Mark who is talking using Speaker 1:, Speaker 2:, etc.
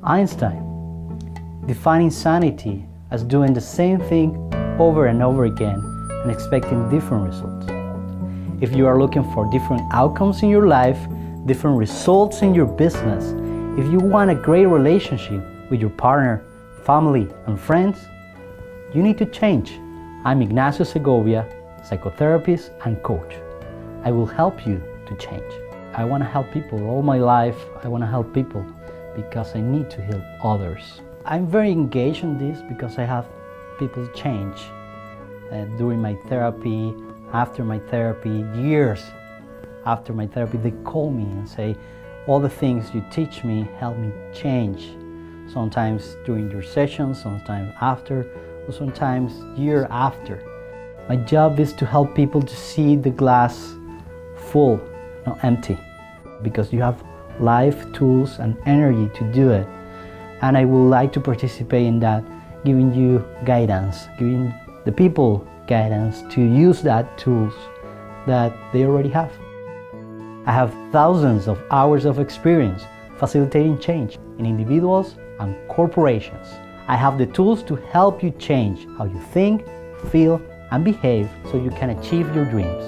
Speaker 1: Einstein, defining sanity as doing the same thing over and over again and expecting different results. If you are looking for different outcomes in your life, different results in your business, if you want a great relationship with your partner, family, and friends, you need to change. I'm Ignacio Segovia, psychotherapist and coach. I will help you to change. I want to help people all my life. I want to help people because I need to help others. I'm very engaged in this because I have people change during my therapy, after my therapy, years after my therapy. They call me and say, all the things you teach me help me change. Sometimes during your sessions, sometimes after, or sometimes year after. My job is to help people to see the glass full, not empty, because you have life, tools, and energy to do it. And I would like to participate in that, giving you guidance, giving the people guidance to use that tools that they already have. I have thousands of hours of experience facilitating change in individuals and corporations. I have the tools to help you change how you think, feel, and behave so you can achieve your dreams.